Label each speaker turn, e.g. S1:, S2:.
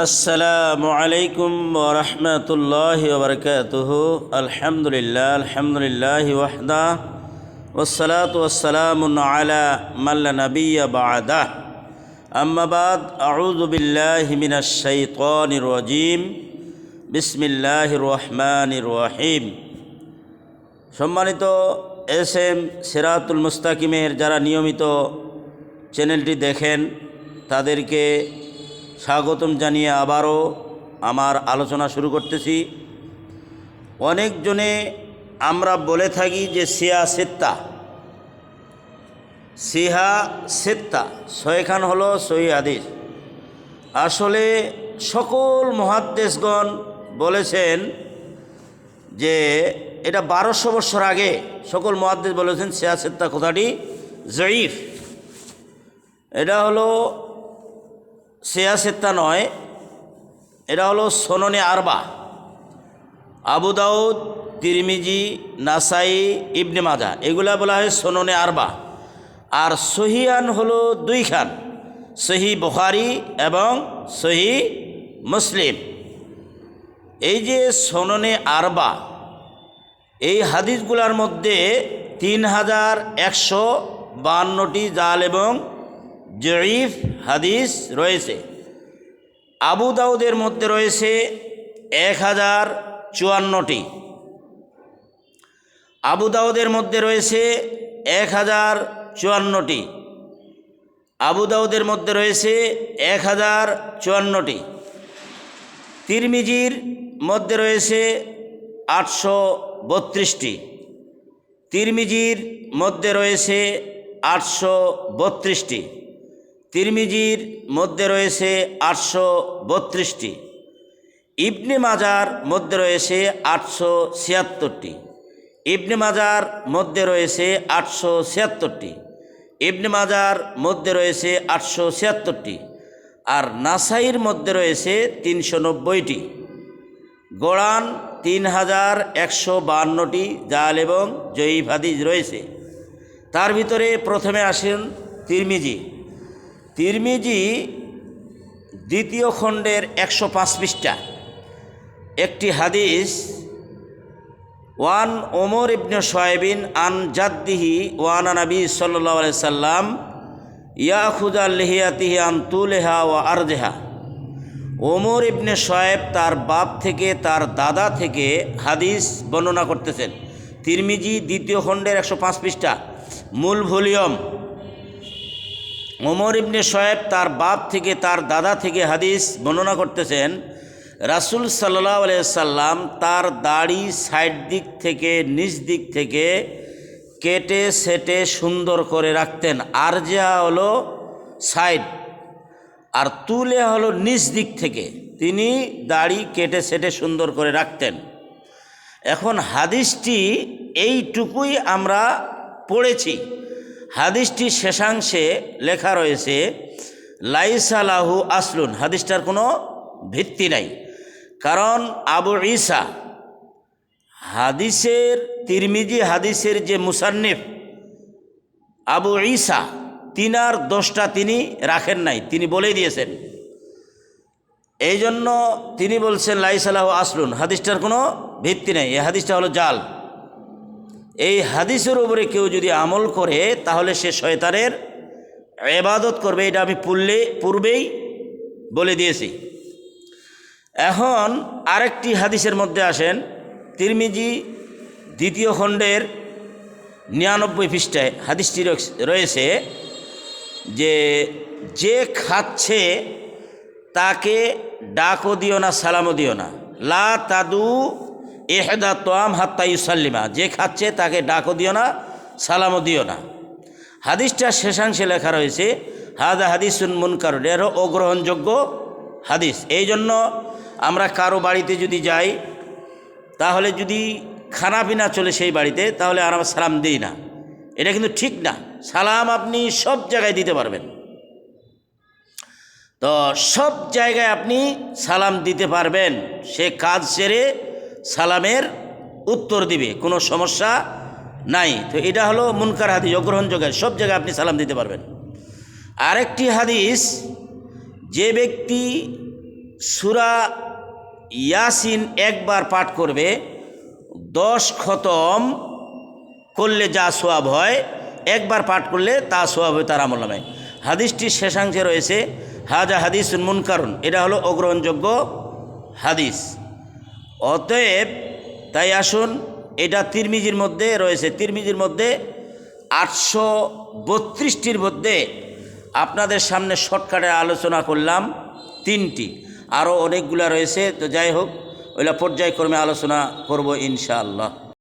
S1: আসসালামু আলাইকুম ওয়া রাহমাতুল্লাহি ওয়া বারাকাতুহু। আলহামদুলিল্লাহ ওয়াহদা ওয়াসসালাতু ওয়াসসালামু আলা মান লা নাবিয়্যা বা'দা। আম্মা বাদ, আউযু বিল্লাহি মিনাশ শাইতানির রাজীম। বিসমিল্লাহির রহমানির রহিম। সম্মানিত এসএম সিরাতুল মুস্তাকিমের যারা নিয়মিত চ্যানেলটি দেখেন তাদেরকে স্বাগতম জানিয়ে আবারও আমার আলোচনা শুরু করতেছি। অনেকজনে আমরা বলে থাকি যে সিহা সেত্তা ছয়খান হলো সহিহ হাদিস। আসলে সকল মুহাদ্দিসগণ বলেছেন যে এটা 1200 বছর আগে সকল মুহাদ্দিস বলেছেন সিহা সেত্তা কথাটি জয়ীফ। এটা হলো সিহা সেত্তা নয়, এটা হলো সুনানে আরবা। আবু দাউদ, তিরমিজি, নাসাই, ইবনে মাজাহ এগুলা বলা হয় সুনানে আরবা। আর সহিহান হলো দুইখান, সহিহ বুখারী এবং সহিহ মুসলিম। এই যে সুনানে আরবা, এই হাদিসগুলার মধ্যে 3152টি জাল এবং জয়ীফ হাদিস রয়েছে। আবু দাউদের মধ্যে রয়েছে 1054টি, আবু দাউদের মধ্যে রয়েছে 1054টি, আবু দাউদের মধ্যে রয়েছে 1054টি। তিরমিজির মধ্যে রয়েছে 832টি, তিরমিজির মধ্যে রয়েছে 832টি, তিরমিজির মধ্যে রয়েছে 832টি। ইবনে মাজার মধ্যে রয়েছে 876টি, ইবনে মাজার মধ্যে রয়েছে 876টি, ইবনে মাজার মধ্যে রয়েছে 876টি। আর নাসাইর মধ্যে রয়েছে 390টি। গোড়ান 3152টি জাল এবং জয়ীফ হাদিস রয়েছে। তার ভিতরে প্রথমে আসেন তিরমিজি। তিরমিজি দ্বিতীয় খণ্ডের 105 পৃষ্ঠা একটি হাদিস, ওয়ান ওমর ইবনে শুআয়বিন আন জাদ্দিহি ওয়ান নবী সাল্লাল্লাহু আলাইহি সাল্লাম ইয়াখুযা লিহিয়াতিহি আন তুলিহা ওয়া আরদিহা। ওমর ইবনে শুআয়ব তার বাপ থেকে তার দাদা থেকে হাদিস বর্ণনা করতেছেন। তিরমিজি দ্বিতীয় খণ্ডের 105 পৃষ্ঠা, মূল ভলিউম। ওমর ইবনে শুআয়ব তার বাপ থেকে তার দাদা থেকে হাদিস বর্ণনা করতেছেন, রাসূল সাল্লাল্লাহু আলাইহি সাল্লাম তার দাড়ি সাইড দিক থেকে নিচ দিক থেকে কেটে সেটে সুন্দর করে রাখতেন। আরজা হলো সাইড আর তুলে হলো নিচ দিক থেকে তিনি দাড়ি কেটে সেটে সুন্দর করে রাখতেন। এখন হাদিসটি এইটুকুই আমরা পড়েছি। হাদিসটি শেষাংশে লেখা রয়েছে লাইসা লাহু আসলুন, হাদিসটার কোনো ভিত্তি নাই। কারণ আবু ঈসা হাদিসের, তিরমিজি হাদিসের যে মুসান্নিফ আবু ঈসা, তিনার দোষটা তিনি রাখেন নাই, তিনি বলেই দিয়েছেন। এই জন্য তিনি বলছেন লাইসা লাহু আসলুন, হাদিসটার কোনো ভিত্তি নেই, এই হাদিসটা হলো জাল। এই হাদিসের উপরে কেউ যদি আমল করে তাহলে সে শয়তানের ইবাদত করবে, এটা আমি পূর্বেই বলে দিয়েছি। এখন আরেকটি হাদিসের মধ্যে আসেন, তিরমিজি দ্বিতীয় খণ্ডের 99 পৃষ্ঠায় হাদিসটি রয়েছে যে যে খাচ্ছে তাকে ডাকও দিও না, সালামও দিও না। লা তাদু ইহদা তোয়াম হাত্তা ইউসাল্লিমা, যে খাচ্ছে তাকে ডাকও দিও না, সালামও দিও না। হাদিসটা শেষাংশে লেখা রয়েছে হাদা হাদিসুন মুনকার, এর অগ্রহণযোগ্য হাদিস। এই জন্য আমরা কারো বাড়িতে যদি যাই তাহলে যদি খানা পিনা চলে সেই বাড়িতে, তাহলে আর আমরা সালাম দিই না, এটা কিন্তু ঠিক না। সালাম আপনি সব জায়গায় দিতে পারবেন, তো সব জায়গায় আপনি সালাম দিতে পারবেন। সে কাজ সেরে সালামের উত্তর দিবে, কোনো সমস্যা নাই। তো এটা হলো মুনকার হাদিস, অগ্রহণযোগ্য, সব জায়গায় আপনি সালাম দিতে পারবেন। আরেকটি হাদিস, যে ব্যক্তি সূরা ইয়াসিন একবার পাঠ করবে 10 খতম করলে যা সওয়াব হয়, একবার পাঠ করলে তা সওয়াব হয় তার আমলনামায়। হাদিসটির শেষাংশে রয়েছে হাজা হাদিসুন মুনকারুন, এটা হলো অগ্রহণযোগ্য হাদিস। অতএব তাই আসুন, এটা তিরমিজির মধ্যে রয়েছে। তিরমিজির মধ্যে 832টির মধ্যে আপনাদের সামনে শর্টকাটে আলোচনা করলাম 3টি, আরও অনেকগুলা রয়েছে। তো যাই হোক, ওইটা পর্যায়ক্রমে আলোচনা করব ইনশাআল্লাহ।